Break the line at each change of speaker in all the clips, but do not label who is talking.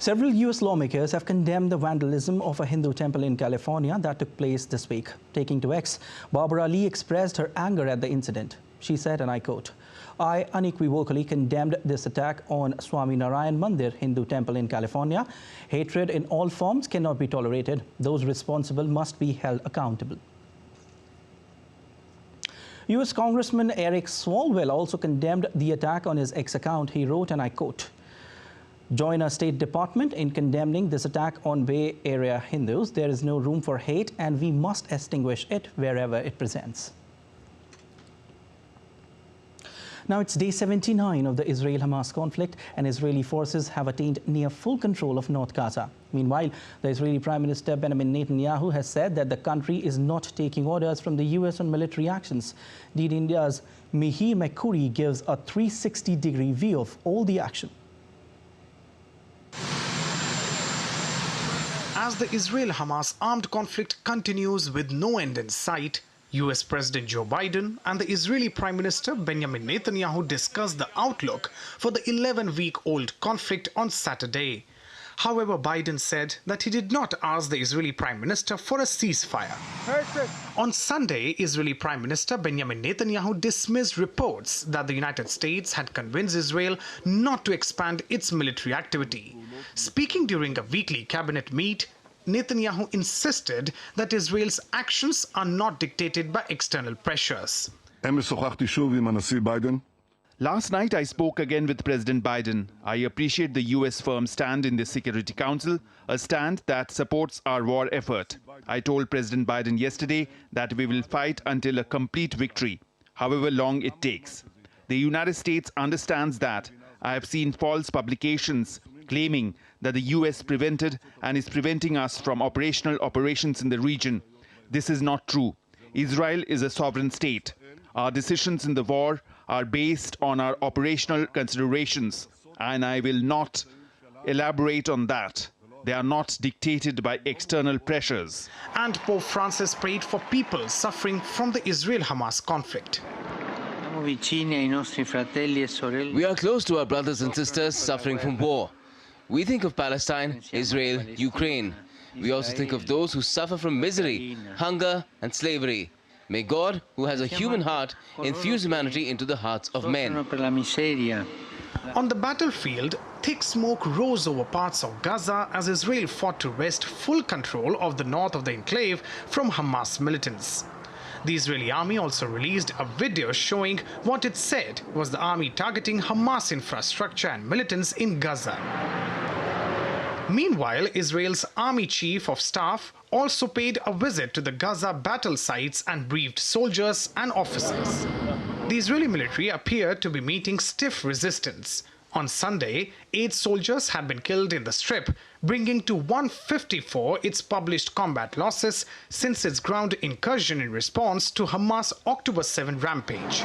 Several U.S. lawmakers have condemned the vandalism of a Hindu temple in California that took place this week. Taking to X, Barbara Lee expressed her anger at the incident. She said, and I quote, "I unequivocally condemned this attack on Swami Narayan Mandir Hindu temple in California. Hatred in all forms cannot be tolerated. Those responsible must be held accountable." U.S. Congressman Eric Swalwell also condemned the attack on his X account. He wrote, and I quote, "Join our State Department in condemning this attack on Bay Area Hindus. There is no room for hate, and we must extinguish it wherever it presents." Now it's day 79 of the Israel-Hamas conflict, and Israeli forces have attained near full control of North Gaza. Meanwhile, the Israeli Prime Minister Benjamin Netanyahu has said that the country is not taking orders from the US on military actions. Indeed, India's Mihir Mekuri gives a 360-degree view of all the action.
As the Israel-Hamas armed conflict continues with no end in sight, US President Joe Biden and the Israeli Prime Minister Benjamin Netanyahu discussed the outlook for the 11-week-old conflict on Saturday. However, Biden said that he did not ask the Israeli Prime Minister for a ceasefire. On Sunday, Israeli Prime Minister Benjamin Netanyahu dismissed reports that the United States had convinced Israel not to expand its military activity. Speaking during a weekly cabinet meet, Netanyahu insisted that Israel's actions are not dictated by external pressures.
Last night I spoke again with President Biden. I appreciate the US firm stand in the Security Council, a stand that supports our war effort. I told President Biden yesterday that we will fight until a complete victory, however long it takes. The United States understands that. I have seen false publications claiming that the US prevented and is preventing us from operations in the region. This is not true. Israel is a sovereign state. Our decisions in the war are based on our operational considerations, and I will not elaborate on that. They are not dictated by external pressures.
And Pope Francis prayed for people suffering from the Israel-Hamas conflict.
We are close to our brothers and sisters suffering from war. We think of Palestine, Israel, Ukraine. We also think of those who suffer from misery, hunger and slavery. May God, who has a human heart, infuse humanity into the hearts of men.
On the battlefield, thick smoke rose over parts of Gaza as Israel fought to wrest full control of the north of the enclave from Hamas militants. The Israeli army also released a video showing what it said was the army targeting Hamas infrastructure and militants in Gaza. Meanwhile, Israel's Army Chief of Staff also paid a visit to the Gaza battle sites and briefed soldiers and officers. The Israeli military appeared to be meeting stiff resistance. On Sunday, 8 soldiers had been killed in the Strip, bringing to 154 its published combat losses since its ground incursion in response to Hamas' October 7 rampage.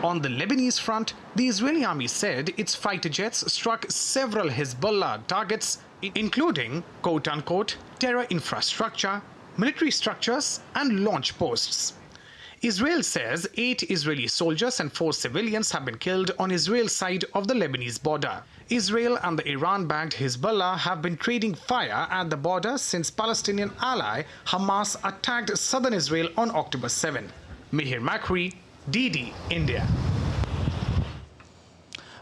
On the Lebanese front, the Israeli army said its fighter jets struck several Hezbollah targets, including quote-unquote terror infrastructure, military structures and launch posts. Israel says 8 Israeli soldiers and 4 civilians have been killed on Israel's side of the Lebanese border. Israel and the Iran-backed Hezbollah have been trading fire at the border since Palestinian ally Hamas attacked southern Israel on October 7. Mihir Mekuri, DD, India.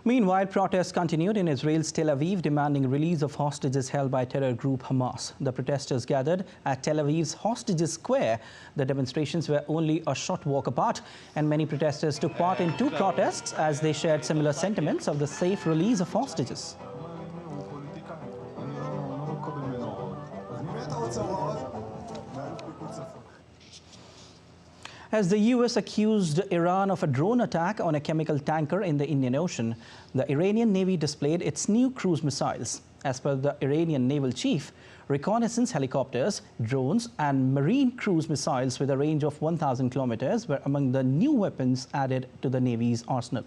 Meanwhile, protests continued in Israel's Tel Aviv demanding release of hostages held by terror group Hamas. The protesters gathered at Tel Aviv's Hostages Square. The demonstrations were only a short walk apart, and many protesters took part in 2 protests as they shared similar sentiments of the safe release of hostages. As the US accused Iran of a drone attack on a chemical tanker in the Indian Ocean, the Iranian Navy displayed its new cruise missiles. As per the Iranian naval chief, reconnaissance helicopters, drones and marine cruise missiles with a range of 1,000 kilometers were among the new weapons added to the Navy's arsenal.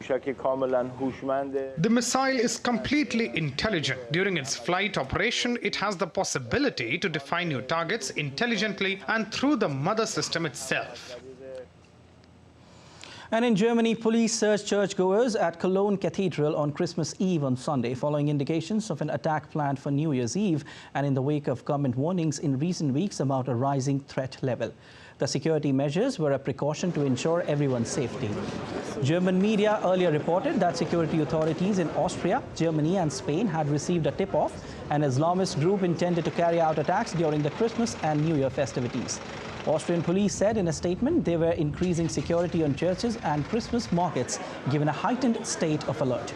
The missile is completely intelligent. During its flight operation, it has the possibility to define new targets intelligently and through the mother system itself.
And in Germany, police searched churchgoers at Cologne Cathedral on Christmas Eve on Sunday, following indications of an attack planned for New Year's Eve and in the wake of government warnings in recent weeks about a rising threat level. The security measures were a precaution to ensure everyone's safety. German media earlier reported that security authorities in Austria, Germany and Spain had received a tip-off an Islamist group intended to carry out attacks during the Christmas and New Year festivities. Austrian police said in a statement they were increasing security on churches and Christmas markets, given a heightened state of alert.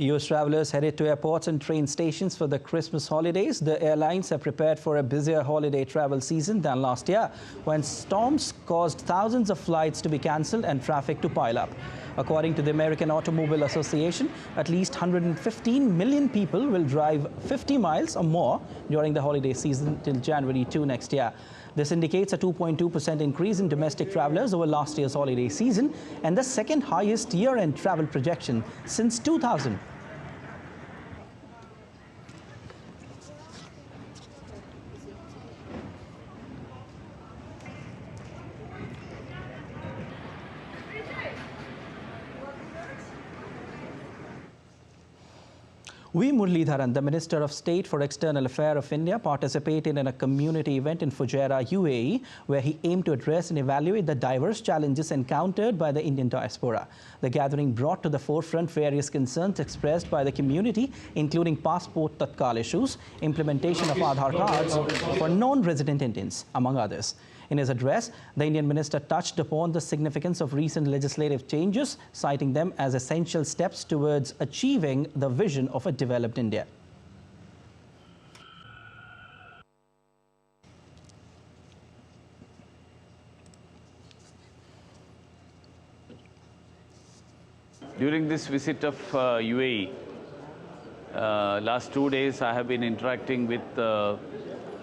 US travelers headed to airports and train stations for the Christmas holidays. The airlines have prepared for a busier holiday travel season than last year, when storms caused thousands of flights to be cancelled and traffic to pile up. According to the American Automobile Association, at least 115 million people will drive 50 miles or more during the holiday season till January 2 next year. This indicates a 2.2% increase in domestic travelers over last year's holiday season and the second highest year-end travel projection since 2000. V. Muralidharan, the Minister of State for External Affairs of India, participated in a community event in Fujairah, UAE, where he aimed to address and evaluate the diverse challenges encountered by the Indian diaspora. The gathering brought to the forefront various concerns expressed by the community, including passport tatkal issues, implementation of Aadhaar cards for non-resident Indians, among others. In his address, the Indian minister touched upon the significance of recent legislative changes, citing them as essential steps towards achieving the vision of a developed India.
During this visit of UAE, last 2 days I have been interacting with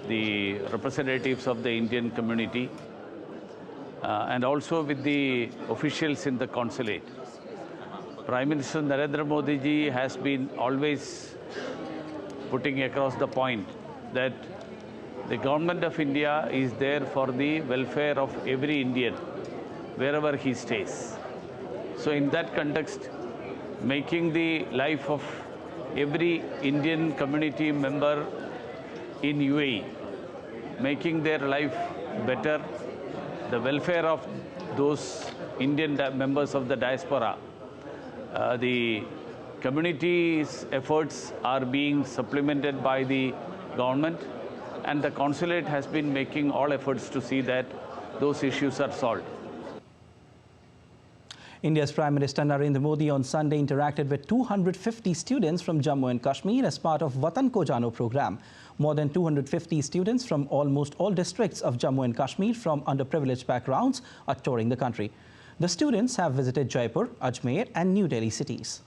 the representatives of the Indian community and also with the officials in the consulate. Prime Minister Narendra Modi ji has been always putting across the point that the government of India is there for the welfare of every Indian, wherever he stays. So in that context, making the life of every Indian community member in UAE, making their life better, the welfare of those Indian members of the diaspora. The community's efforts are being supplemented by the government, and the consulate has been making all efforts to see that those issues are solved.
India's Prime Minister Narendra Modi on Sunday interacted with 250 students from Jammu and Kashmir as part of Watan Ko Jano program. More than 250 students from almost all districts of Jammu and Kashmir from underprivileged backgrounds are touring the country. The students have visited Jaipur, Ajmer and New Delhi cities.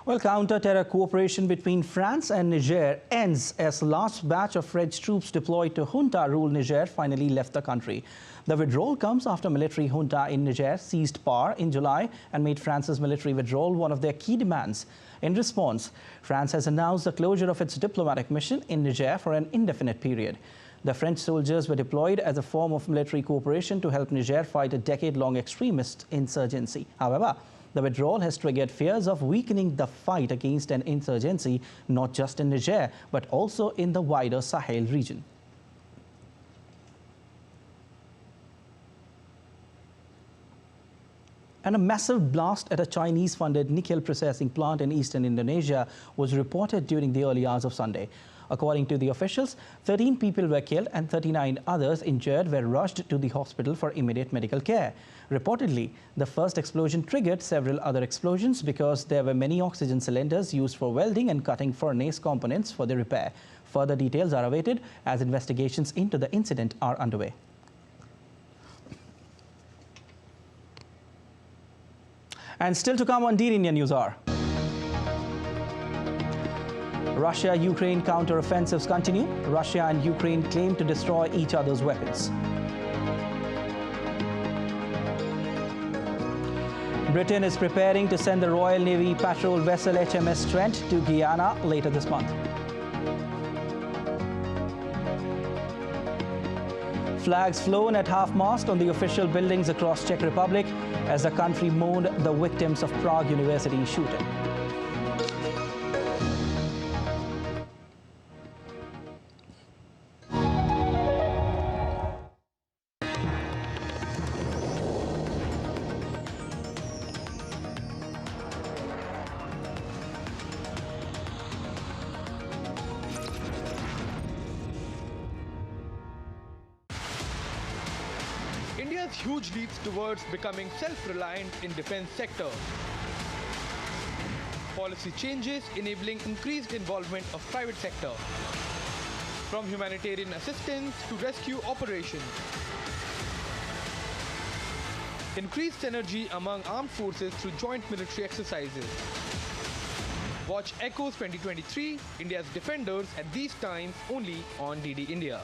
Well, counter-terror cooperation between France and Niger ends as last batch of French troops deployed to junta-ruled Niger finally left the country. The withdrawal comes after military junta in Niger seized power in July and made France's military withdrawal one of their key demands. In response, France has announced the closure of its diplomatic mission in Niger for an indefinite period. The French soldiers were deployed as a form of military cooperation to help Niger fight a decade-long extremist insurgency. However, the withdrawal has triggered fears of weakening the fight against an insurgency, not just in Niger, but also in the wider Sahel region. And a massive blast at a Chinese-funded nickel processing plant in eastern Indonesia was reported during the early hours of Sunday. According to the officials, 13 people were killed and 39 others injured were rushed to the hospital for immediate medical care. Reportedly, the first explosion triggered several other explosions because there were many oxygen cylinders used for welding and cutting furnace components for the repair. Further details are awaited as investigations into the incident are underway. And still to come on DD India News Hour. Russia-Ukraine counter-offensives continue. Russia and Ukraine claim to destroy each other's weapons. Britain is preparing to send the Royal Navy patrol vessel HMS Trent to Guyana later this month. Flags flown at half-mast on the official buildings across Czech Republic as the country mourned the victims of Prague University shooting.
India's huge leaps towards becoming self-reliant in defense sector. Policy changes enabling increased involvement of private sector. From humanitarian assistance to rescue operations. Increased synergy among armed forces through joint military exercises. Watch Echoes 2023, India's defenders at these times only on DD India.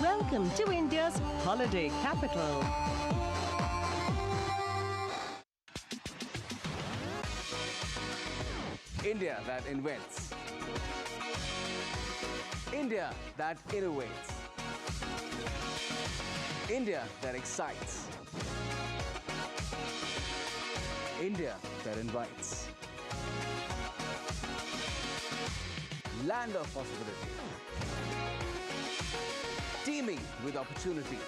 Welcome to India's holiday capital.
India that invents. India that innovates. India that excites. India that invites. Land of possibility. Teeming with opportunities.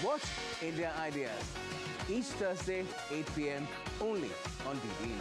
Watch India Ideas each Thursday, 8 p.m. only on DD India.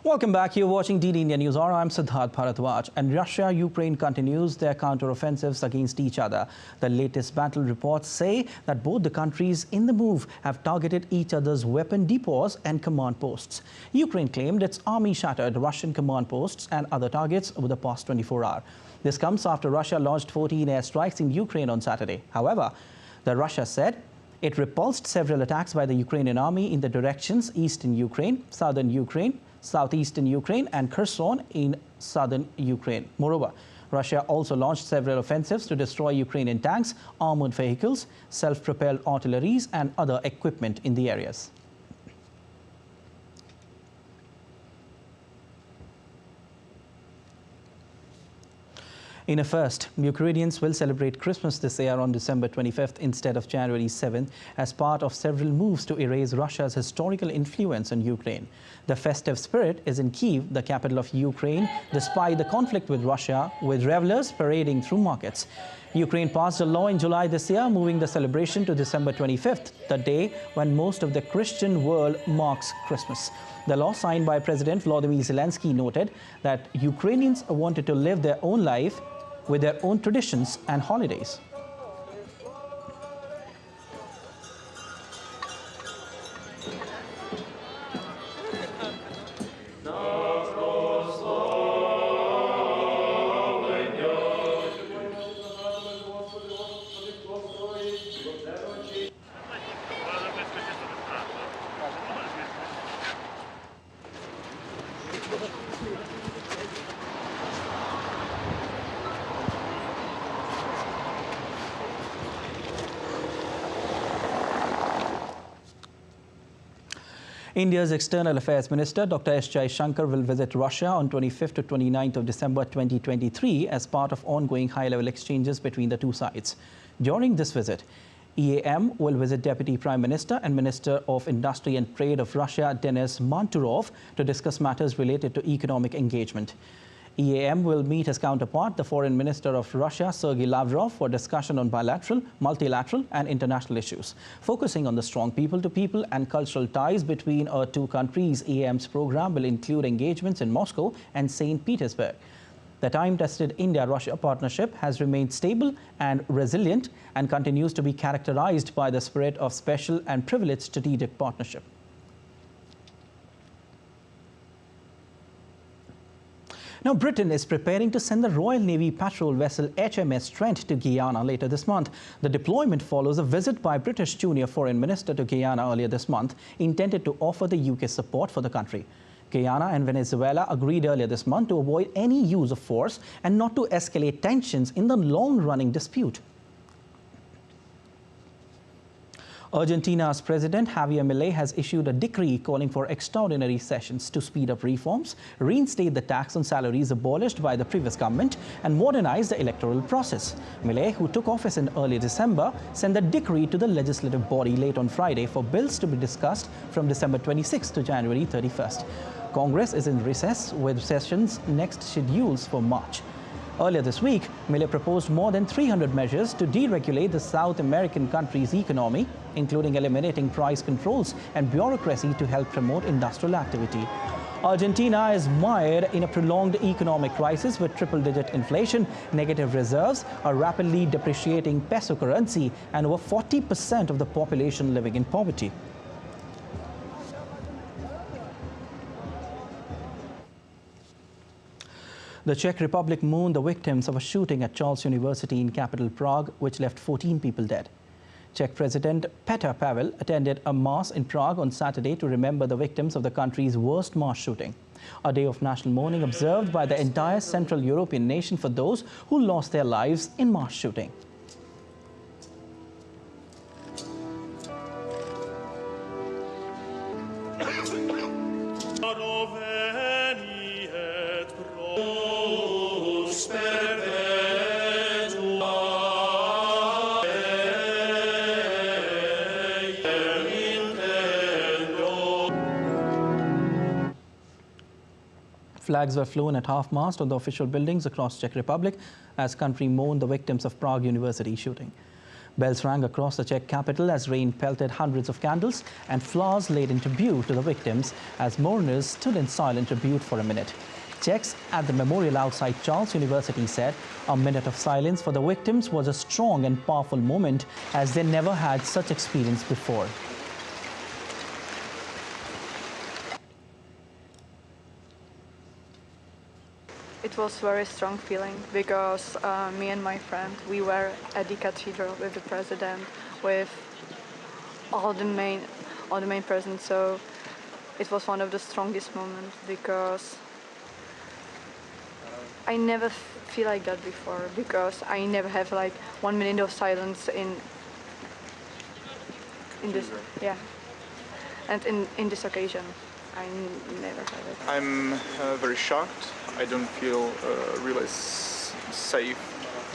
Welcome back. You're watching DD India News Hour. I'm Siddharth Bharadwaj. And Russia-Ukraine continues their counter-offensives against each other. The latest battle reports say that both the countries in the move have targeted each other's weapon depots and command posts. Ukraine claimed its army shattered Russian command posts and other targets over the past 24 hours. This comes after Russia launched 14 airstrikes in Ukraine on Saturday. However, Russia said it repulsed several attacks by the Ukrainian army in the directions eastern Ukraine, southern Ukraine, southeastern Ukraine and Kherson in southern Ukraine. Moreover, Russia also launched several offensives to destroy Ukrainian tanks, armored vehicles, self-propelled artilleries and other equipment in the areas. In a first, Ukrainians will celebrate Christmas this year on December 25th instead of January 7th as part of several moves to erase Russia's historical influence on Ukraine. The festive spirit is in Kyiv, the capital of Ukraine, despite the conflict with Russia, with revelers parading through markets. Ukraine passed a law in July this year, moving the celebration to December 25th, the day when most of the Christian world marks Christmas. The law signed by President Volodymyr Zelensky noted that Ukrainians wanted to live their own life with their own traditions and holidays. India's External Affairs Minister Dr. S. Jaishankar will visit Russia on 25th to 29th of December 2023 as part of ongoing high-level exchanges between the two sides. During this visit, EAM will visit Deputy Prime Minister and Minister of Industry and Trade of Russia Denis Manturov to discuss matters related to economic engagement. EAM will meet his counterpart, the Foreign Minister of Russia, Sergei Lavrov, for discussion on bilateral, multilateral and international issues. Focusing on the strong people-to-people and cultural ties between our two countries, EAM's program will include engagements in Moscow and St. Petersburg. The time-tested India-Russia partnership has remained stable and resilient and continues to be characterized by the spirit of special and privileged strategic partnership. Now, Britain is preparing to send the Royal Navy patrol vessel HMS Trent to Guyana later this month. The deployment follows a visit by British Junior Foreign Minister to Guyana earlier this month, intended to offer the UK support for the country. Guyana and Venezuela agreed earlier this month to avoid any use of force and not to escalate tensions in the long-running dispute. Argentina's President Javier Milei has issued a decree calling for extraordinary sessions to speed up reforms, reinstate the tax on salaries abolished by the previous government, and modernize the electoral process. Milei, who took office in early December, sent the decree to the legislative body late on Friday for bills to be discussed from December 26 to January 31st. Congress is in recess with sessions next scheduled for March. Earlier this week, Milei proposed more than 300 measures to deregulate the South American country's economy, including eliminating price controls and bureaucracy to help promote industrial activity. Argentina is mired in a prolonged economic crisis with triple-digit inflation, negative reserves, a rapidly depreciating peso currency, and over 40% of the population living in poverty. The Czech Republic mourned the victims of a shooting at Charles University in capital Prague, which left 14 people dead. Czech President Petr Pavel attended a mass in Prague on Saturday to remember the victims of the country's worst mass shooting. A day of national mourning observed by the entire Central European nation for those who lost their lives in mass shooting. Flags were flown at half-mast on the official buildings across Czech Republic as country mourned the victims of Prague University shooting. Bells rang across the Czech capital as rain pelted hundreds of candles and flowers laid in tribute to the victims as mourners stood in silent tribute for a minute. Czechs at the memorial outside Charles University said a minute of silence for the victims was a strong and powerful moment as they never had such experience before.
It was a very strong feeling because me and my friend, we were at the cathedral with the president, with all the main presence. So it was one of the strongest moments because I never feel like that before, because I never have like 1 minute of silence in this, yeah, and in this occasion, I never have it.
I'm very shocked. I don't feel really safe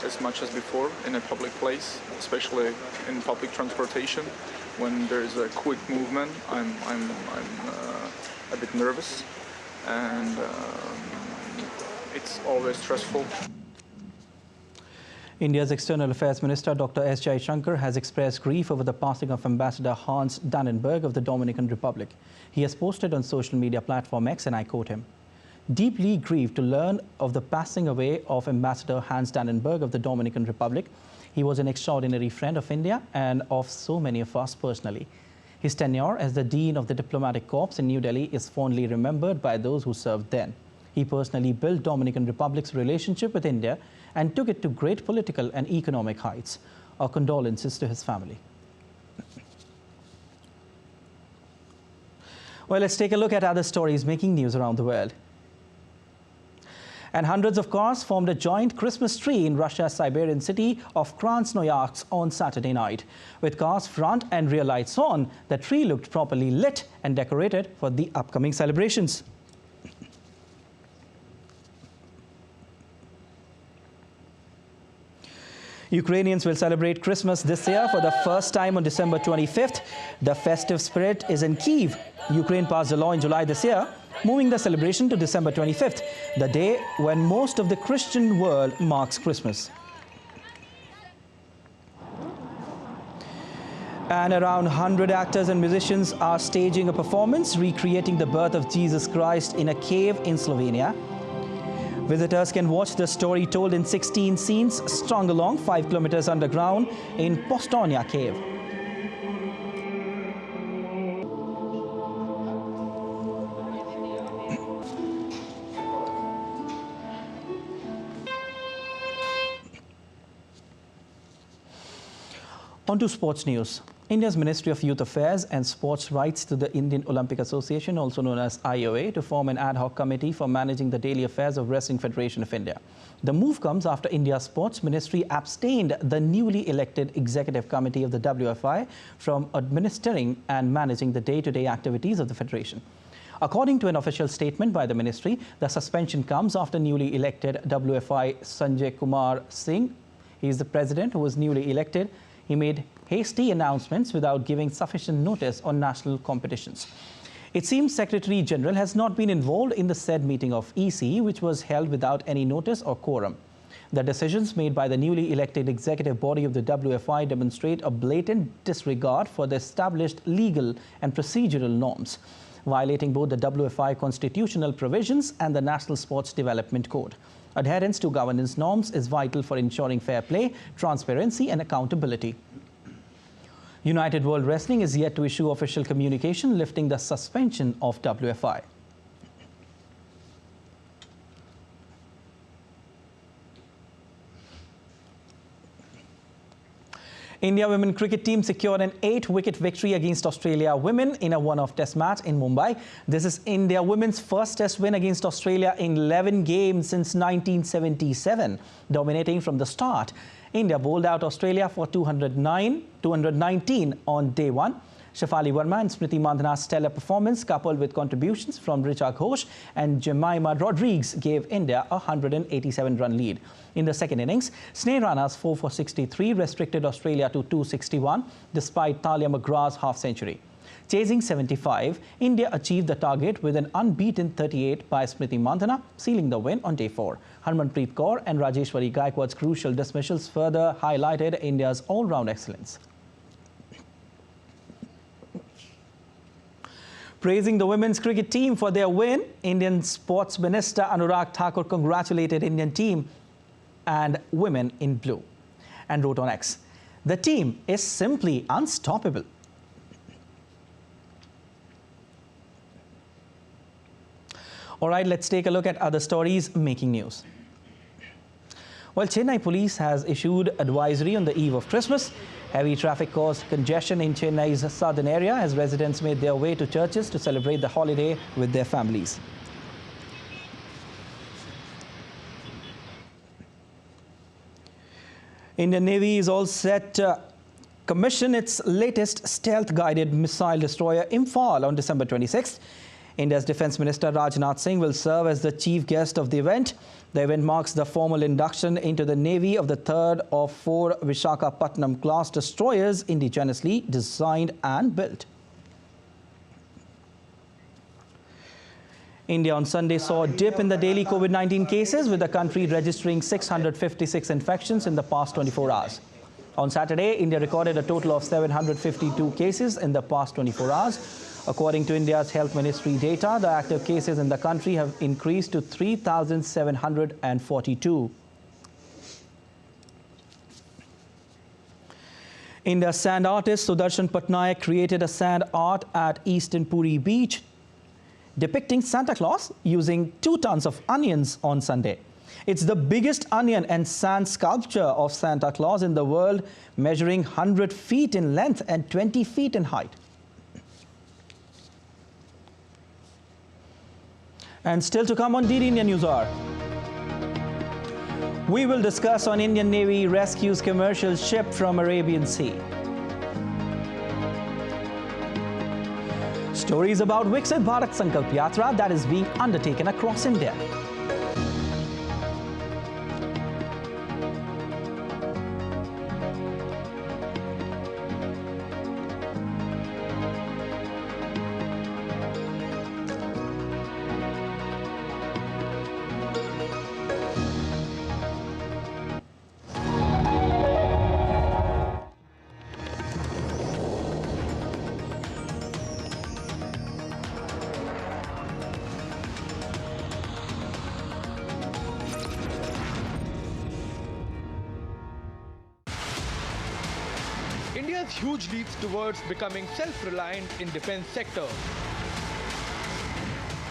as much as before in a public place, especially in public transportation. When there is a quick movement, I'm a bit nervous, and it's always stressful.
India's External Affairs Minister Dr. S. Jaishankar has expressed grief over the passing of Ambassador Hans Dannenberg of the Dominican Republic. He has posted on social media platform X, and I quote him, "Deeply grieved to learn of the passing away of Ambassador Hans Dannenberg of the Dominican Republic. He was an extraordinary friend of India and of so many of us personally. His tenure as the Dean of the Diplomatic Corps in New Delhi is fondly remembered by those who served then. He personally built Dominican Republic's relationship with India and took it to great political and economic heights. Our condolences to his family." Well, let's take a look at other stories making news around the world. And hundreds of cars formed a joint Christmas tree in Russia's Siberian city of Krasnoyarsk on Saturday night. With cars' front and rear lights on, the tree looked properly lit and decorated for the upcoming celebrations. Ukrainians will celebrate Christmas this year for the first time on December 25th. The festive spirit is in Kyiv. Ukraine passed a law in July this year, moving the celebration to December 25th, the day when most of the Christian world marks Christmas. And around 100 actors and musicians are staging a performance recreating the birth of Jesus Christ in a cave in Slovenia. Visitors can watch the story told in 16 scenes strung along 5 kilometers underground in Postonia Cave. On to sports news. India's Ministry of Youth Affairs and Sports writes to the Indian Olympic Association, also known as IOA, to form an ad hoc committee for managing the daily affairs of Wrestling Federation of India. The move comes after India's Sports Ministry abstained the newly elected Executive Committee of the WFI from administering and managing the day-to-day activities of the Federation. According to an official statement by the ministry, the suspension comes after newly elected WFI Sanjay Kumar Singh. He is the president who was newly elected. He made hasty announcements without giving sufficient notice on national competitions. It seems Secretary General has not been involved in the said meeting of EC, which was held without any notice or quorum. The decisions made by the newly elected executive body of the WFI demonstrate a blatant disregard for the established legal and procedural norms, violating both the WFI constitutional provisions and the National Sports Development Code. Adherence to governance norms is vital for ensuring fair play, transparency and accountability. United World Wrestling is yet to issue official communication lifting the suspension of WFI. India women cricket team secured an 8-wicket victory against Australia women in a one-off test match in Mumbai. This is India women's first test win against Australia in 11 games since 1977. Dominating from the start, India bowled out Australia for 219 on day one. Shafali Verma and Smriti Mandhana's stellar performance, coupled with contributions from Richa Ghosh and Jemima Rodriguez, gave India a 187-run lead. In the second innings, Sneh Rana's 4 for 63 restricted Australia to 261, despite Talia McGrath's half-century. Chasing 75, India achieved the target with an unbeaten 38 by Smriti Mandhana, sealing the win on day 4. Harmanpreet Kaur and Rajeshwari Gaikwad's crucial dismissals further highlighted India's all-round excellence. Praising the women's cricket team for their win, Indian Sports Minister Anurag Thakur congratulated Indian team and women in blue and wrote on X, "The team is simply unstoppable." All right, let's take a look at other stories making news. Well, Chennai police has issued advisory on the eve of Christmas. Heavy traffic caused congestion in Chennai's southern area as residents made their way to churches to celebrate the holiday with their families. Indian Navy is all set to commission its latest stealth-guided missile destroyer Imphal on December 26th. India's Defence Minister Rajnath Singh will serve as the chief guest of the event. The event marks the formal induction into the Navy of the third of 4 Visakhapatnam-class destroyers indigenously designed and built. India on Sunday saw a dip in the daily COVID-19 cases, with the country registering 656 infections in the past 24 hours. On Saturday, India recorded a total of 752 cases in the past 24 hours. According to India's Health Ministry data, the active cases in the country have increased to 3,742. India's sand artist Doordarshan Patnaik created a sand art at Eastern Puri Beach depicting Santa Claus using 2 tons of onions on Sunday. It's the biggest onion and sand sculpture of Santa Claus in the world, measuring 100 feet in length and 20 feet in height. And still to come on DD India News Hour, we will discuss on Indian Navy rescues commercial ship from Arabian Sea. Stories about Viksit Bharat Sankalp Yatra that is being undertaken across India.
India's huge leaps towards becoming self-reliant in defense sector.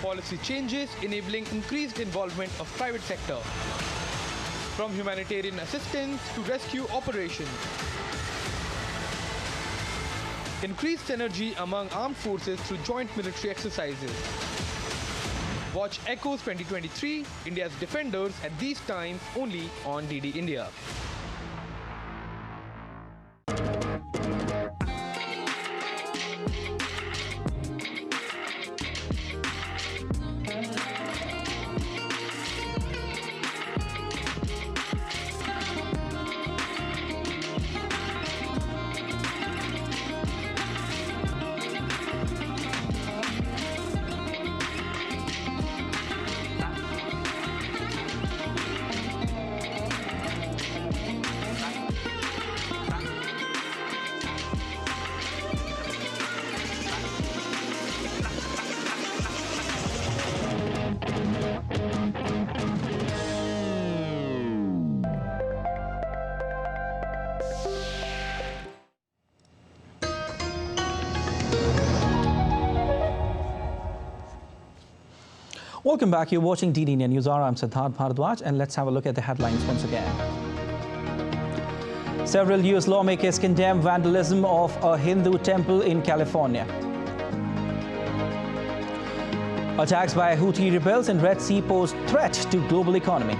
Policy changes enabling increased involvement of private sector. From humanitarian assistance to rescue operations. Increased synergy among armed forces through joint military exercises. Watch Echoes 2023, India's defenders at these times only on DD India.
Welcome back. You're watching DD India News Hour. I'm Siddharth Bharadwaj, and let's have a look at the headlines once again. Several US lawmakers condemn vandalism of a Hindu temple in California. Attacks by Houthi rebels in Red Sea pose threat to global economy.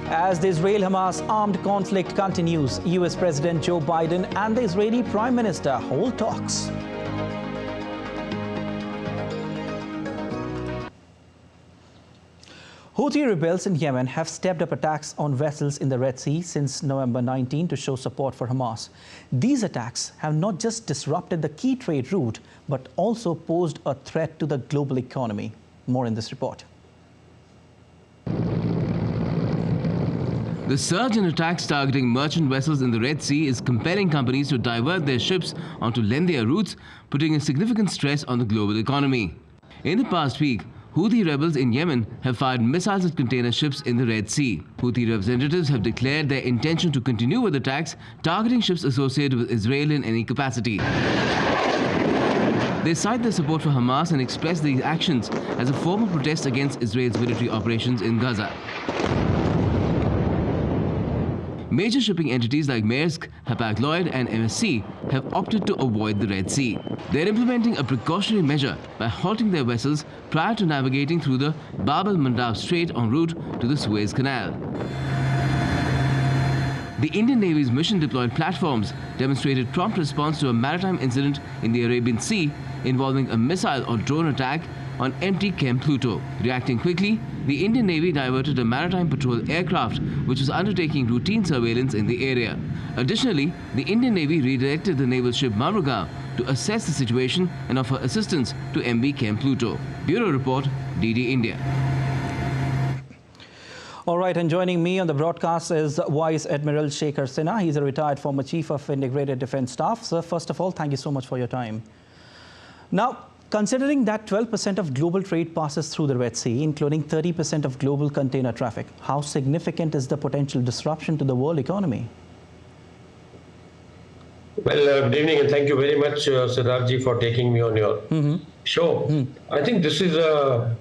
As the Israel-Hamas armed conflict continues, US President Joe Biden and the Israeli Prime Minister hold talks. Houthi rebels in Yemen have stepped up attacks on vessels in the Red Sea since November 19 to show support for Hamas. These attacks have not just disrupted the key trade route, but also posed a threat to the global economy. More in this report.
The surge in attacks targeting merchant vessels in the Red Sea is compelling companies to divert their ships onto lengthier routes, putting a significant stress on the global economy. In the past week, Houthi rebels in Yemen have fired missiles at container ships in the Red Sea. Houthi representatives have declared their intention to continue with attacks targeting ships associated with Israel in any capacity. They cite their support for Hamas and express these actions as a form of protest against Israel's military operations in Gaza. Major shipping entities like Maersk, Hapag-Lloyd and MSC have opted to avoid the Red Sea. They're implementing a precautionary measure by halting their vessels prior to navigating through the Bab el-Mandab Strait en route to the Suez Canal. The Indian Navy's mission-deployed platforms demonstrated prompt response to a maritime incident in the Arabian Sea involving a missile or drone attack on empty Camp Pluto. Reacting quickly, the Indian Navy diverted a maritime patrol aircraft which was undertaking routine surveillance in the area. Additionally, the Indian Navy redirected the naval ship Marmugao to assess the situation and offer assistance to MV Camp Pluto. Bureau Report, DD India.
All right, and joining me on the broadcast is Vice Admiral Shekhar Sinha. He's a retired former Chief of Integrated Defence Staff. Sir, first of all, thank you so much for your time. Now, considering that 12% of global trade passes through the Red Sea, including 30% of global container traffic, how significant is the potential disruption to the world economy?
Well, good evening and thank you very much, Siddharthji, for taking me on your show. I think this is a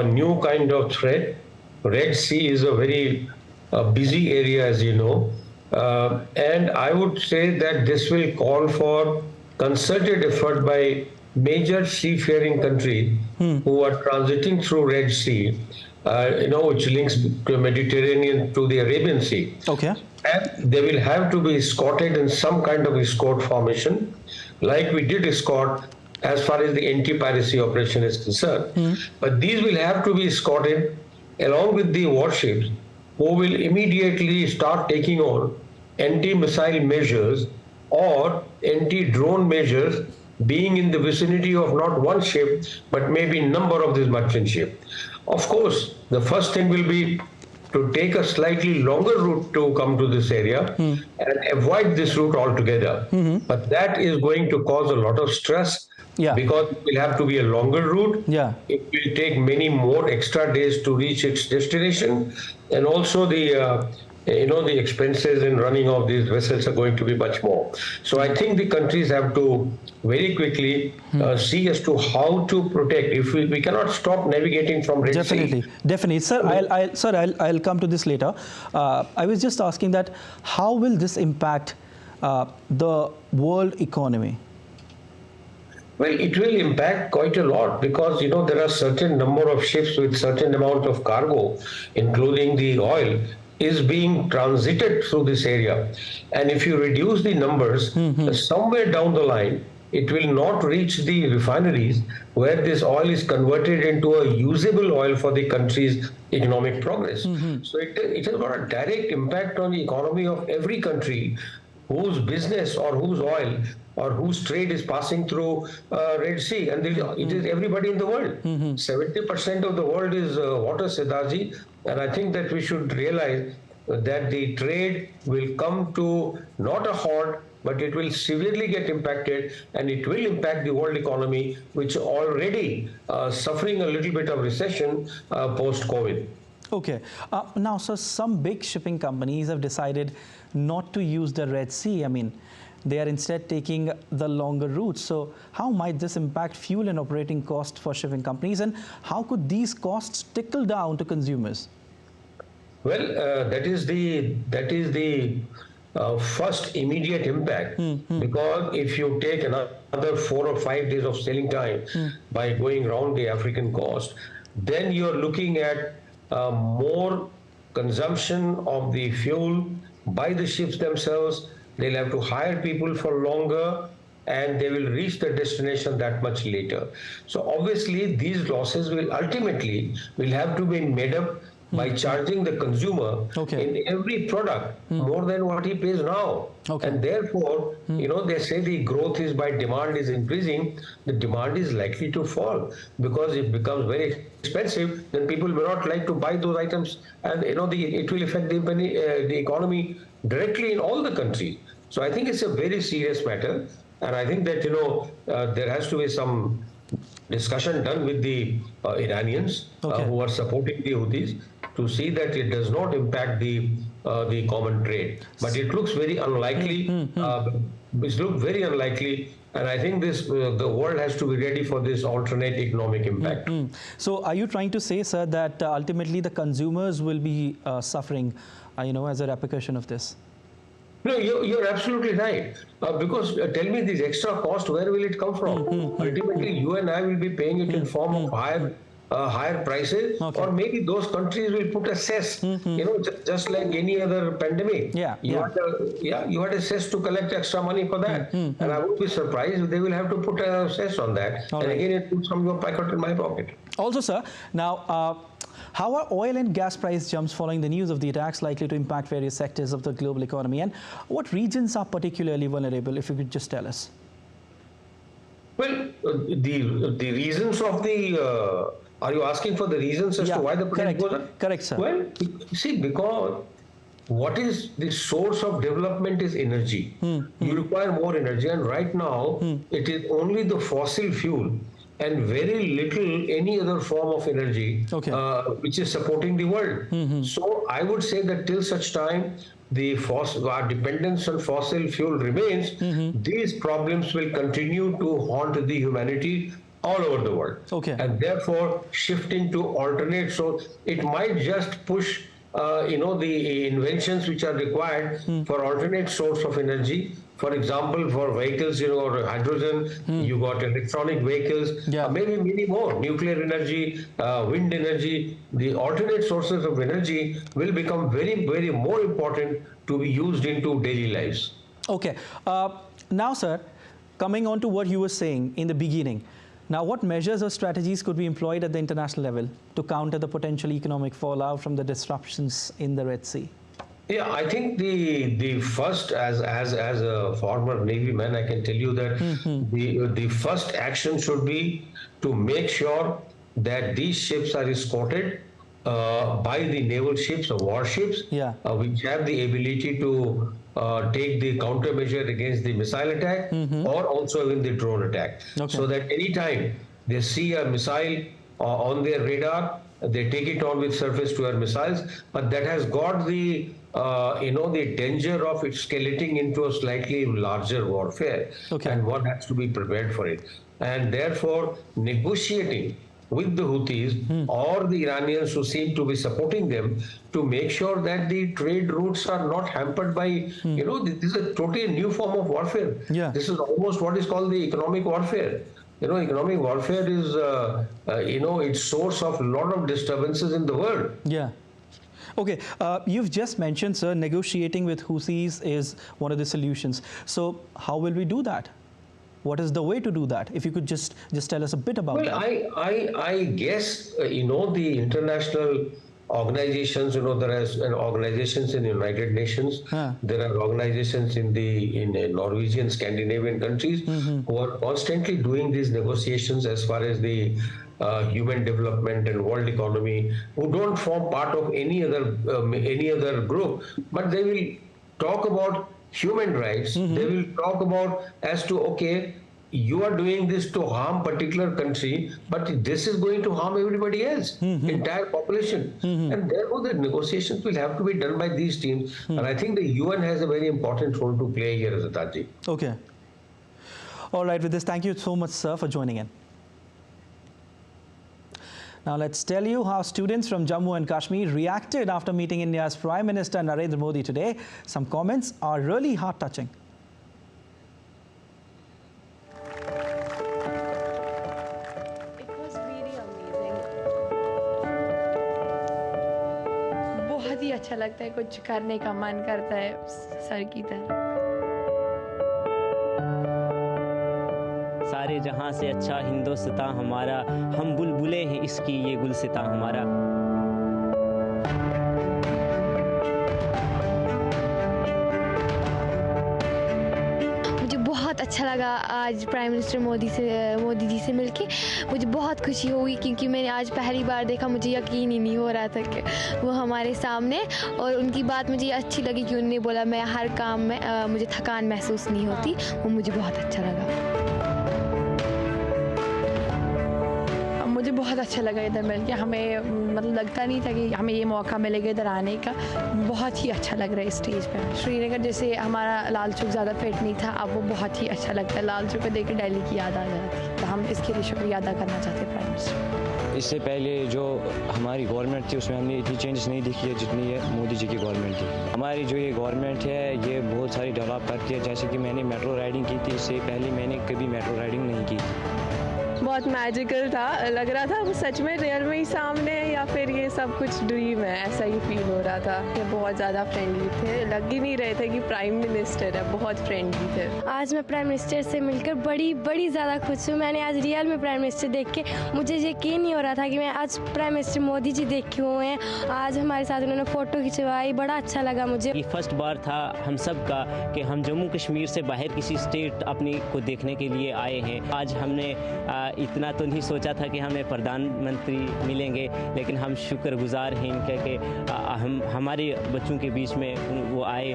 new kind of threat. Red Sea is a very busy area, as you know, and I would say that this will call for concerted effort by major seafaring countries who are transiting through Red Sea, which links the Mediterranean to the Arabian Sea.
Okay.
And they will have to be escorted in some kind of escort formation, like we did escort as far as the anti-piracy operation is concerned. But these will have to be escorted along with the warships, who will immediately start taking on anti-missile measures or anti-drone measures, being in the vicinity of not one ship, but maybe number of these merchant ships. Of course, the first thing will be to take a slightly longer route to come to this area and avoid this route altogether. But that is going to cause a lot of stress. Because it will have to be a longer route. It will take many more extra days to reach its destination, and also the the expenses in running of these vessels are going to be much more. So I think the countries have to very quickly see as to how to protect. If we cannot stop navigating from Red Sea.
Definitely, sir. I'll come to this later. I was just asking that how will this impact the world economy?
Well, it will impact quite a lot because, there are certain number of ships with certain amount of cargo, including the oil, is being transited through this area. And if you reduce the numbers, somewhere down the line, it will not reach the refineries where this oil is converted into a usable oil for the country's economic progress. So it has got a direct impact on the economy of every country whose business or whose oil or whose trade is passing through Red Sea. And it is everybody in the world. 70% of the world is water, Siddharthji. And I think that we should realize that the trade will come to not a halt, but it will severely get impacted, and it will impact the world economy, which already suffering a little bit of recession post-COVID.
Okay. Now, so some big shipping companies have decided not to use the Red Sea. I mean, they are instead taking the longer route. So how might this impact fuel and operating costs for shipping companies, and how could these costs trickle down to consumers?
Well, that is the first immediate impact, because if you take another 4 or 5 days of sailing time by going around the African coast, then you're looking at more consumption of the fuel by the ships themselves. They'll have to hire people for longer, and they will reach the destination that much later. So obviously these losses will ultimately have to be made up by charging the consumer in every product more than what he pays now. And therefore, they say the growth is by demand is increasing. The demand is likely to fall because it becomes very expensive. Then people will not like to buy those items, and it will affect the economy directly in all the countries. So I think it's a very serious matter, and I think that there has to be some discussion done with the Iranians who are supporting the Houthis to see that it does not impact the common trade. But it looks very unlikely. It looks very unlikely, and I think the world has to be ready for this alternate economic impact.
So are you trying to say, sir, that ultimately the consumers will be suffering as a repercussion of this?
No, you're absolutely right. Because tell me, this extra cost, where will it come from? Ultimately, you and I will be paying it in form of higher prices, or maybe those countries will put a cess. Just like any other pandemic. You had a cess to collect extra money for that, and I would be surprised if they will have to put a cess on that. Again, it puts from your pocket in my pocket.
Also, sir, now. How are oil and gas price jumps following the news of the attacks likely to impact various sectors of the global economy, and what regions are particularly vulnerable, if you could just tell us?
Well, the reasons of the... are you asking for the reasons as to why the price goes up?
Correct, sir.
Well, see, because what is the source of development is energy. You require more energy, and right now it is only the fossil fuel and very little any other form of energy which is supporting the world. So I would say that till such time our dependence on fossil fuel remains, these problems will continue to haunt the humanity all over the world. And therefore, shifting to alternate, so it might just push the inventions which are required for alternate source of energy. For example, for vehicles, or hydrogen, you got electronic vehicles, maybe many more, nuclear energy, wind energy. The alternate sources of energy will become very, very more important to be used into daily lives.
Okay. Now, sir, coming on to what you were saying in the beginning, now what measures or strategies could be employed at the international level to counter the potential economic fallout from the disruptions in the Red Sea?
Yeah, I think the first, as a former Navy man, I can tell you that the first action should be to make sure that these ships are escorted by the naval ships or warships, which have the ability to take the countermeasure against the missile attack or also in the drone attack. So that anytime they see a missile on their radar, they take it on with surface-to-air missiles, but that has got the the danger of it escalating into a slightly larger warfare, and one has to be prepared for it. And therefore, negotiating with the Houthis or the Iranians who seem to be supporting them to make sure that the trade routes are not hampered by, this is a totally new form of warfare. This is almost what is called the economic warfare. Economic warfare is, its source of a lot of disturbances in the world.
Okay, you've just mentioned, sir, negotiating with Houthis is one of the solutions. So how will we do that? What is the way to do that? If you could just tell us a bit about that.
I guess, the international organizations, there are organizations in the United Nations, there are organizations in Norwegian, Scandinavian countries who are constantly doing these negotiations as far as the human development and world economy, who don't form part of any other group, but they will talk about human rights. They will talk about as to, okay, you are doing this to harm particular country, but this is going to harm everybody else, entire population. And therefore the negotiations will have to be done by these teams. And I think the UN has a very important role to play here, Azataji.
Okay. All right, with this, thank you so much, sir, for joining in. Now let's tell you how students from Jammu and Kashmir reacted after meeting India's Prime Minister Narendra Modi today. Some comments are really heart-touching.
It was really amazing. बहुत ही अच्छा लगता है, कुछ करने का मन करता है सर की तरह.
सारे जहां से अच्छा हिंदुस्तान हमारा, हम बुलबुलें हैं इसकी ये गुलसितां हमारा.
मुझे बहुत अच्छा लगा आज प्राइम मिनिस्टर मोदी जी से मिलके. मुझे बहुत खुशी हुई क्योंकि मैंने आज पहली बार देखा. मुझे यकीन ही नहीं हो रहा था कि वो हमारे सामने, और उनकी बात मुझे अच्छी लगी कि उन्होंने बोला मैं हर काम में मुझे थकान महसूस नहीं होती. वो मुझे बहुत अच्छा लगा.
मुझे बहुत अच्छा लगा इधर मिल के। हमें मतलब लगता नहीं था कि हमें ये मौका मिलेगा इधर आने का। बहुत ही अच्छा लग रहा है इस स्टेज पे। श्रीनगर जैसे हमारा लाल चौक ज़्यादा फिट नहीं था, अब वो बहुत ही अच्छा लगता है। लाल चौक को देख के दिल्ली की याद आ जाती, तो हम इसके लिए शुक्रिया अदा करना चाहते हैं प्राइम मिनिस्टर।
इससे पहले जो हमारी गवर्नमेंट थी उसमें हमने इतनी चेंजेस नहीं देखी है जितनी ये मोदी जी की गवर्नमेंट थी। हमारी जो ये गवर्नमेंट है ये बहुत सारी डेवलप करती है। जैसे कि मैंने मेट्रो राइडिंग की थी, इससे पहले मैंने कभी मेट्रो राइडिंग नहीं की थी।
बहुत मैजिकल था, लग रहा था वो सच में रियल में ही सामने है या फिर ये सब कुछ ड्रीम है, ऐसा ही फील हो रहा था। ये बहुत ज़्यादा फ्रेंडली थे, लग ही नहीं रहे थे कि प्राइम मिनिस्टर है, बहुत फ्रेंडली थे।
आज मैं प्राइम मिनिस्टर से मिलकर बड़ी ज़्यादा खुश हूँ। मैंने आज रियल में प्राइम मिनिस्टर देख के मुझे यकीन नहीं हो रहा था कि मैं आज प्राइम मिनिस्टर मोदी जी देखे हुए हैं। आज हमारे साथ उन्होंने फ़ोटो खिंचवाई, बड़ा अच्छा लगा मुझे।
ये फर्स्ट बार था हम सब का कि हम जम्मू कश्मीर से बाहर किसी स्टेट अपनी को देखने के लिए आए हैं। आज हमने इतना तो नहीं सोचा था कि हमें प्रधानमंत्री मिलेंगे, लेकिन हम शुक्रगुजार हैं इनके कि हम हमारे बच्चों के बीच में वो आए।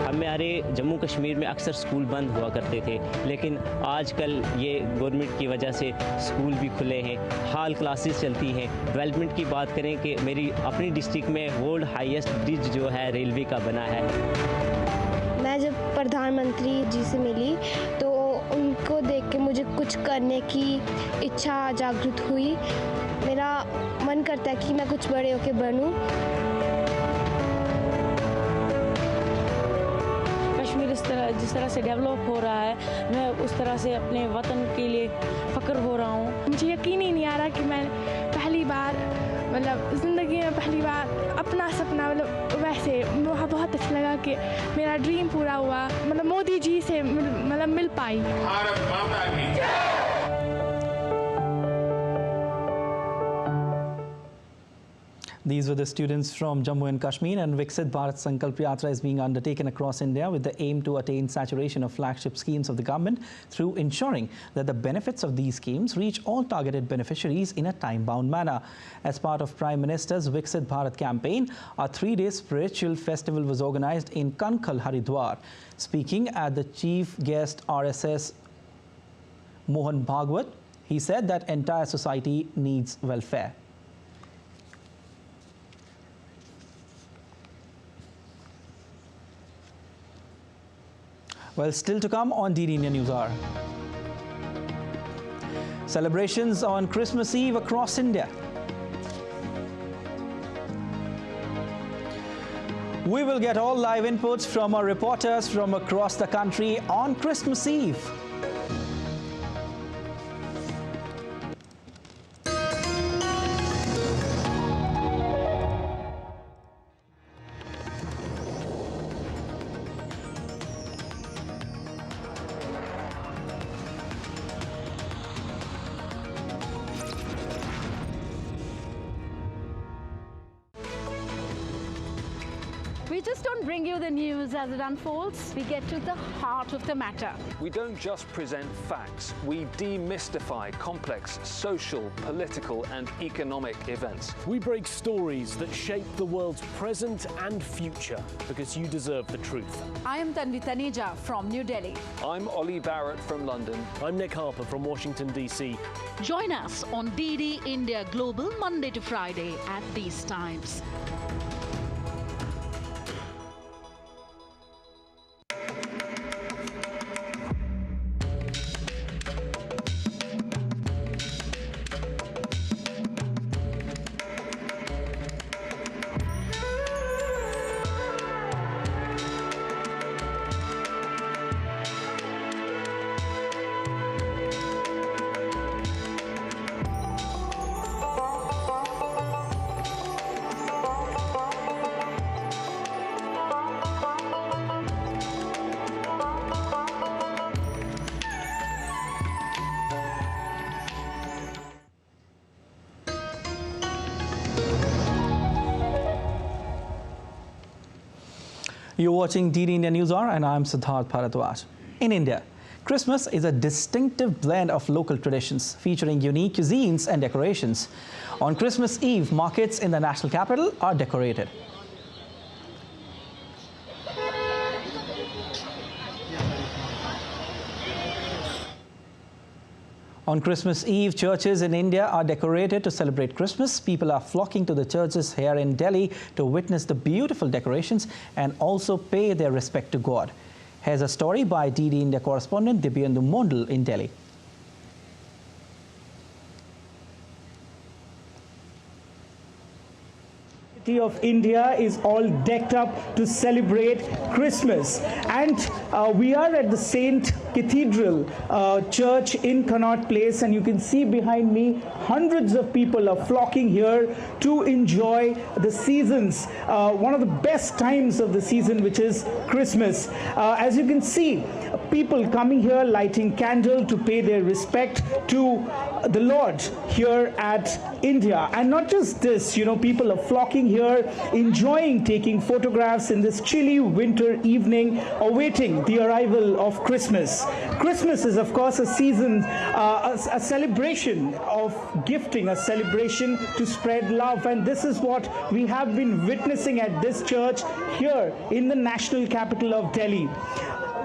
हमारे जम्मू कश्मीर में अक्सर स्कूल बंद हुआ करते थे, लेकिन आजकल ये गवर्नमेंट की वजह से स्कूल भी खुले हैं, हाल क्लासेस चलती हैं। डेवलपमेंट की बात करें कि मेरी अपनी डिस्ट्रिक्ट में वर्ल्ड हाईएस्ट ब्रिज जो है रेलवे का बना है।
मैं जब प्रधानमंत्री जी से मिली तो उनको देख के मुझे कुछ करने की इच्छा जागृत हुई। मेरा मन करता है कि मैं कुछ बड़े होकर बनूं।
कश्मीर जिस तरह से डेवलप हो रहा है, मैं उस तरह से अपने वतन के लिए फ़ख्र हो रहा हूँ।
मुझे यकीन ही नहीं आ रहा कि मैं पहली बार मतलब ज़िंदगी में पहली बार अपना सपना मतलब वैसे बहुत अच्छा लगा कि मेरा ड्रीम पूरा हुआ, मतलब मोदी जी से मतलब मिल पाई। भारत माता की जय।
These were the students from Jammu and Kashmir, and Viksit Bharat Sankalp Yatra is being undertaken across India with the aim to attain saturation of flagship schemes of the government through ensuring that the benefits of these schemes reach all targeted beneficiaries in a time-bound manner. As part of Prime Minister's Viksit Bharat campaign, a 3-day spiritual festival was organized in Kankhal, Haridwar. Speaking at the chief guest RSS Mohan Bhagwat, he said that entire society needs welfare. Well, still to come on DD India News Hour. Celebrations on Christmas Eve across India. We will get all live inputs from our reporters from across the country on Christmas Eve.
We just don't bring you the news as it unfolds. We get to the heart of the matter.
We don't just present facts. We demystify complex social, political and economic events.
We break stories that shape the world's present and future because you deserve the truth.
I am Tanvi Taneja from New Delhi.
I'm Ollie Barrett from London.
I'm Nick Harper from Washington, D.C.
Join us on DD India Global Monday to Friday at these times.
You're watching DD India News Hour and I'm Siddharth Bharadwaj. In India, Christmas is a distinctive blend of local traditions featuring unique cuisines and decorations. On Christmas Eve, markets in the national capital are decorated. On Christmas Eve, churches in India are decorated to celebrate Christmas. People are flocking to the churches here in Delhi to witness the beautiful decorations and also pay their respect to God. Here's a story by DD India correspondent Dibyendu Mondal in Delhi.
Of India is all decked up to celebrate Christmas, and we are at the Saint Cathedral Church in Connaught Place, and you can see behind me hundreds of people are flocking here to enjoy the seasons, one of the best times of the season, which is Christmas. As you can see, people coming here lighting candle to pay their respect to the Lord here at India. And not just this, you know, people are flocking here, enjoying taking photographs in this chilly winter evening, awaiting the arrival of Christmas. Christmas is, of course, a season, a celebration of gifting, a celebration to spread love. And this is what we have been witnessing at this church here in the national capital of Delhi.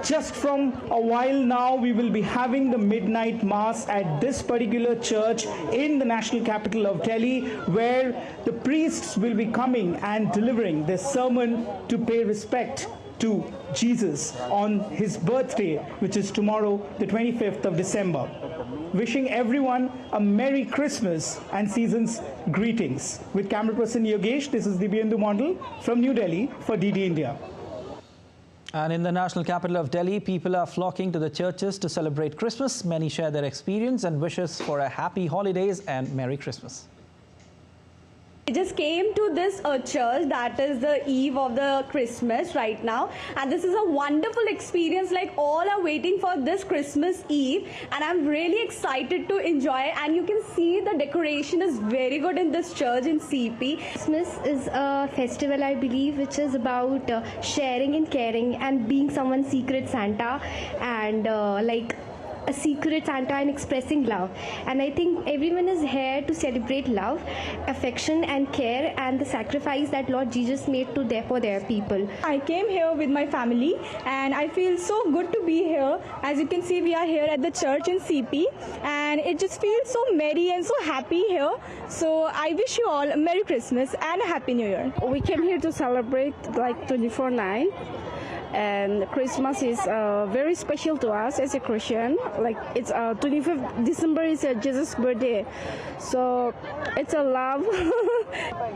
Just from a while now, we will be having the midnight mass at this particular church in the national capital of Delhi, where the priests will be coming and delivering their sermon to pay respect to Jesus on his birthday, which is tomorrow, the 25th of December. Wishing everyone a Merry Christmas and season's greetings. With camera person Yogesh, this is Dibyendu Mondal from New Delhi for DD India.
And in the national capital of Delhi, people are flocking to the churches to celebrate Christmas. Many share their experience and wishes for a happy holidays and Merry Christmas.
I just came to this church that is the eve of the Christmas right now, and this is a wonderful experience. Like, all are waiting for this Christmas Eve, and I'm really excited to enjoy it. And you can see the decoration is very good in this church in CP.
Christmas is a festival, I believe, which is about sharing and caring and being someone's secret Santa, and like a secret Santa and expressing love. And I think everyone is here to celebrate love, affection and care, and the sacrifice that Lord Jesus made for their people.
I came here with my family, and I feel so good to be here. As you can see, we are here at the church in CP, and it just feels so merry and so happy here. So I wish you all a Merry Christmas and a Happy New Year.
We came here to celebrate like 24/9. And Christmas is very special to us as a Christian. Like, it's 25th December is Jesus' birthday, so it's a love.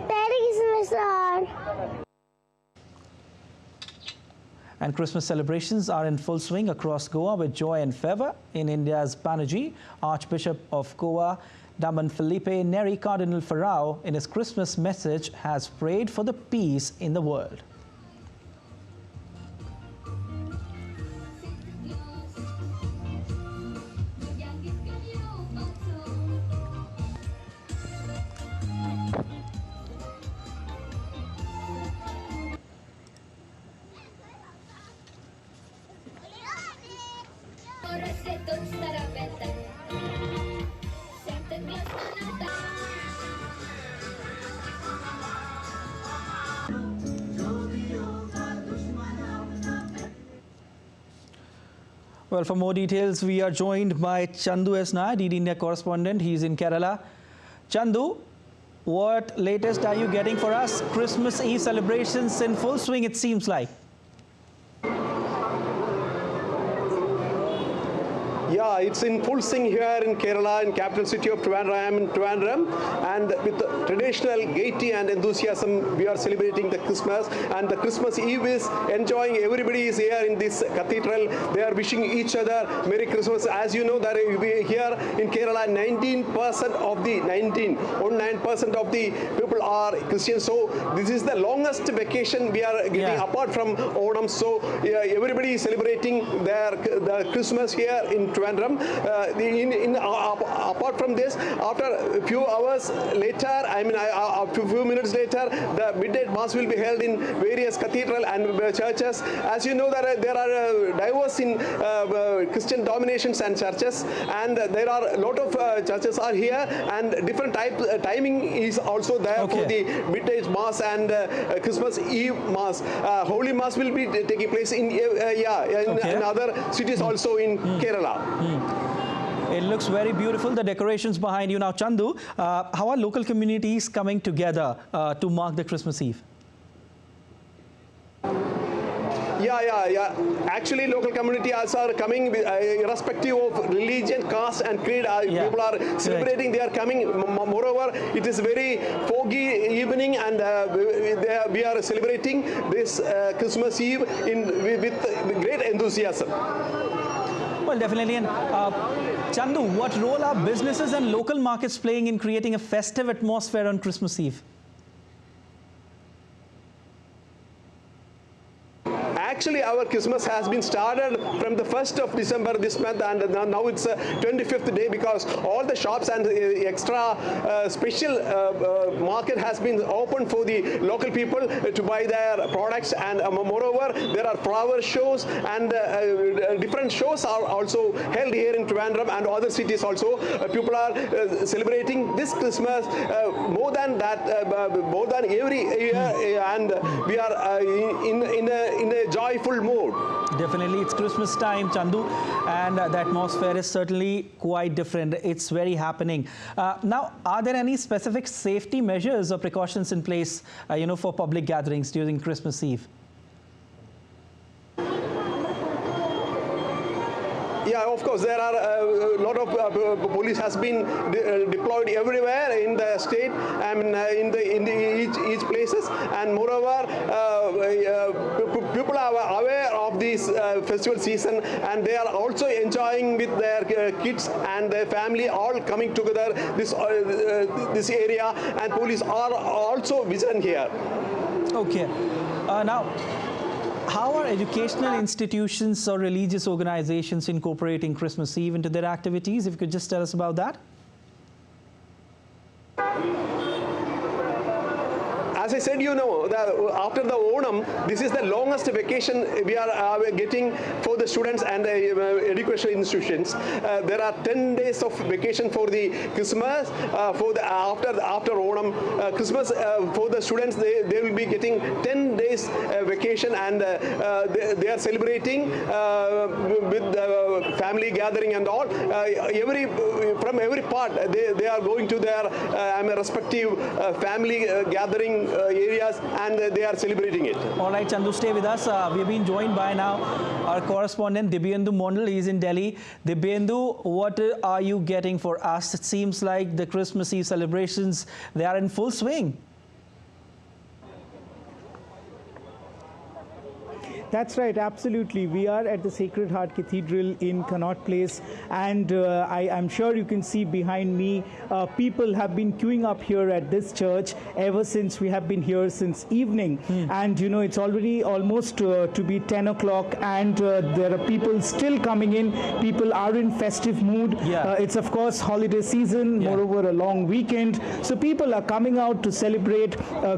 Merry Christmas, Lord.
And Christmas celebrations are in full swing across Goa with joy and fervor. In India's Panaji, Archbishop of Goa, Daman Felipe Neri Cardinal Farao, in his Christmas message, has prayed for the peace in the world. Well, for more details, we are joined by Chandu S. Nair, DD India correspondent. He's in Kerala. Chandu, what latest are you getting for us? Christmas Eve celebrations in full swing, it seems like.
Yeah, it's in full swing here in Kerala, in capital city of Trivandrum, and with the traditional gaiety and enthusiasm, we are celebrating the Christmas, and the Christmas Eve is enjoying. Everybody is here in this cathedral. They are wishing each other Merry Christmas. As you know, that we here in Kerala, 19% of the 19% of the people are Christians. So this is the longest vacation we are getting apart from Onam. So everybody is celebrating the Christmas here in Trivandrum. Apart from this, after a few hours later, a few minutes later, the midnight mass will be held in various cathedrals and churches. As you know, there are diverse in Christian dominations and churches, and there are a lot of churches are here, and different timing is also there for the midnight mass and Christmas Eve mass. Holy mass will be taking place in other cities also in Kerala.
It looks very beautiful, the decorations behind you. Now, Chandu, how are local communities coming together to mark the Christmas Eve?
Yeah. Actually, local community also are coming, irrespective of religion, caste, and creed. People are celebrating. They are coming. Moreover, it is very foggy evening, and we are celebrating this Christmas Eve with great enthusiasm.
Well, definitely. And Chandu, what role are businesses and local markets playing in creating a festive atmosphere on Christmas Eve?
Actually, our Christmas has been started from the 1st of December this month, and now it's 25th day, because all the shops and extra special market has been opened for the local people to buy their products. And moreover, there are flower shows, and different shows are also held here in Trivandrum and other cities also. People are celebrating this Christmas more than every year, and we are in a joyful mood.
Definitely, it's Christmas time, Chandu, and the atmosphere is certainly quite different. It's very happening. Now, are there any specific safety measures or precautions in place, for public gatherings during Christmas Eve?
Yeah, of course, there are a lot of police has been deployed everywhere in the state and in each places. And moreover, people are aware of this festival season, and they are also enjoying with their kids and their family, all coming together this area, and police are also vigilant here.
Okay. Now, how are educational institutions or religious organizations incorporating Christmas Eve into their activities? If you could just tell us about that.
As I said, after the Onam, this is the longest vacation we are getting for the students and educational institutions. There are 10 days of vacation for the Christmas, after Onam. Christmas for the students, they will be getting 10 days vacation, and they are celebrating with family gathering and all. From every part, they are going to their respective family gathering areas, and they are celebrating it.
All right, Chandu, stay with us. We've been joined by now our correspondent Dibyendu Mondal. He's in Delhi. Dibyendu, what are you getting for us? It seems like the Christmas Eve celebrations, they are in full swing.
That's right, absolutely. We are at the Sacred Heart Cathedral in Connaught Place, and I'm sure you can see behind me, people have been queuing up here at this church ever since we have been here since evening. And it's already almost to be 10 o'clock, and there are people still coming in. People are in festive mood. It's of course holiday season, moreover a long weekend. So people are coming out to celebrate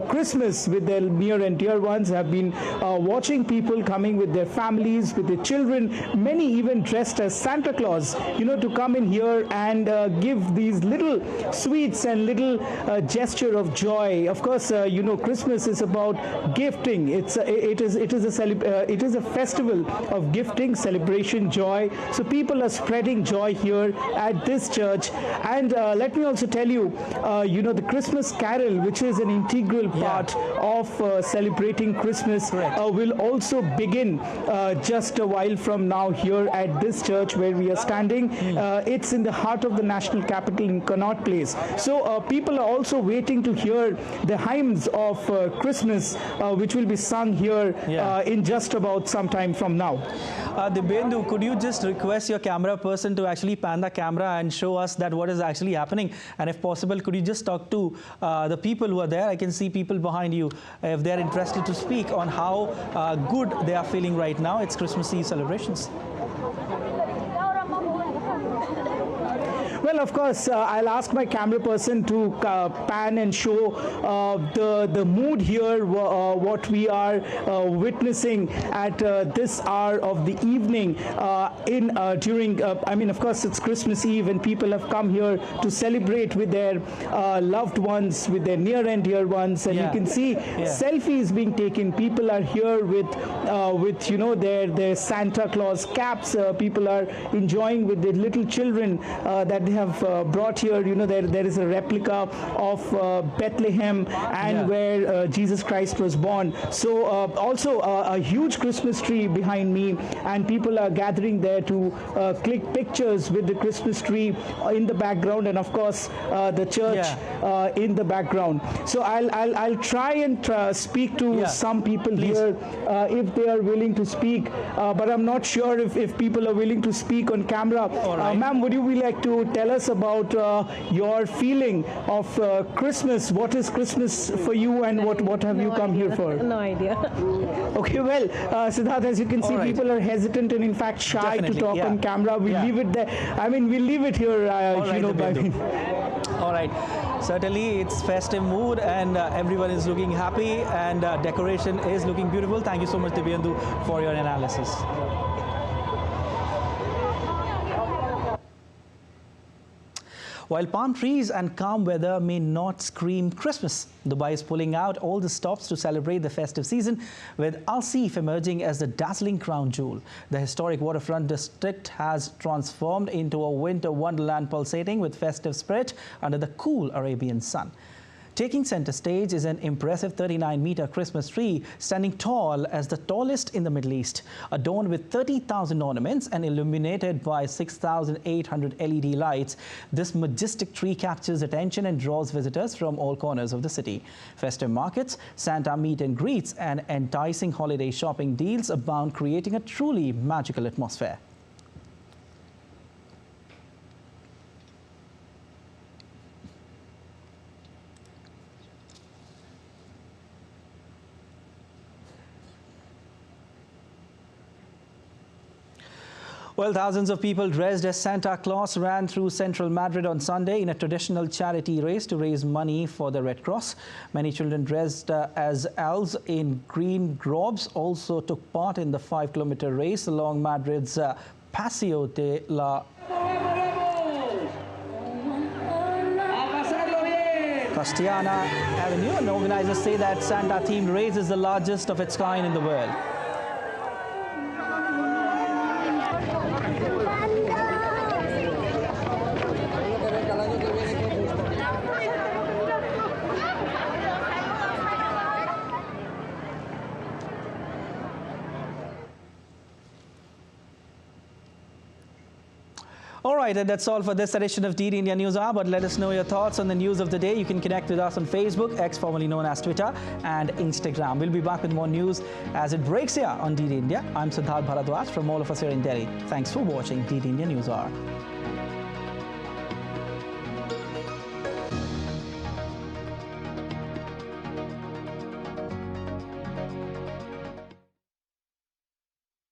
Christmas with their near and dear ones. Have been watching people coming with their families, with their children, many even dressed as Santa Claus, to come in here and give these little sweets and little gesture of joy. Of course, Christmas is about gifting. It is a festival of gifting, celebration, joy. So people are spreading joy here at this church. And let me also tell you, the Christmas Carol, which is an integral part of celebrating Christmas, will also begin just a while from now here at this church where we are standing. It's in the heart of the national capital in Connaught Place. So people are also waiting to hear the hymns of Christmas, which will be sung here in just about some time from now.
Dibyendu, could you just request your camera person to actually pan the camera and show us that what is actually happening? And if possible, could you just talk to the people who are there? I can see people behind you, if they're interested to speak on how good they are feeling right now. It's Christmas Eve celebrations.
Well, of course, I'll ask my camera person to pan and show the mood here, what we are witnessing at this hour of the evening during, I mean, of course, it's Christmas Eve and people have come here to celebrate with their loved ones, with their near and dear ones, and you can see selfies being taken. People are here with you know, their Santa Claus caps. People are enjoying with the little children that they have brought here. You know, there is a replica of Bethlehem and where Jesus Christ was born. So also a huge Christmas tree behind me, and people are gathering there to click pictures with the Christmas tree in the background, and of course the church in the background. So I'll try and speak to some people here if they are willing to speak, but I'm not sure if people are willing to speak on camera. Ma'am, would you like to tell us about your feeling of Christmas? What is Christmas for you, and what have you come here for?
No idea.
Okay, well, Siddharth, as you can see, people are hesitant and in fact shy to talk on camera. We leave it there. I mean, we'll leave it here, you know,
All right. Certainly, it's festive mood and everyone is looking happy and decoration is looking beautiful. Thank you so much, Divyendu, for your analysis. While palm trees and calm weather may not scream Christmas, Dubai is pulling out all the stops to celebrate the festive season, with Al Seef emerging as the dazzling crown jewel. The historic waterfront district has transformed into a winter wonderland pulsating with festive spirit under the cool Arabian sun. Taking center stage is an impressive 39-meter Christmas tree standing tall as the tallest in the Middle East, adorned with 30,000 ornaments and illuminated by 6,800 LED lights. This majestic tree captures attention and draws visitors from all corners of the city. Festive markets, Santa meet and greets, and enticing holiday shopping deals abound, creating a truly magical atmosphere. Well, thousands of people dressed as Santa Claus ran through central Madrid on Sunday in a traditional charity race to raise money for the Red Cross. Many children dressed as elves in green robes also took part in the 5-kilometer race along Madrid's Paseo de la Castellana Avenue, and organizers say that Santa-themed race is the largest of its kind in the world. All right, and that's all for this edition of DD India News Hour. But let us know your thoughts on the news of the day. You can connect with us on Facebook, X formerly known as Twitter, and Instagram. We'll be back with more news as it breaks here on DD India. I'm Prasar Bharati from all of us here in Delhi. Thanks for watching DD India News Hour.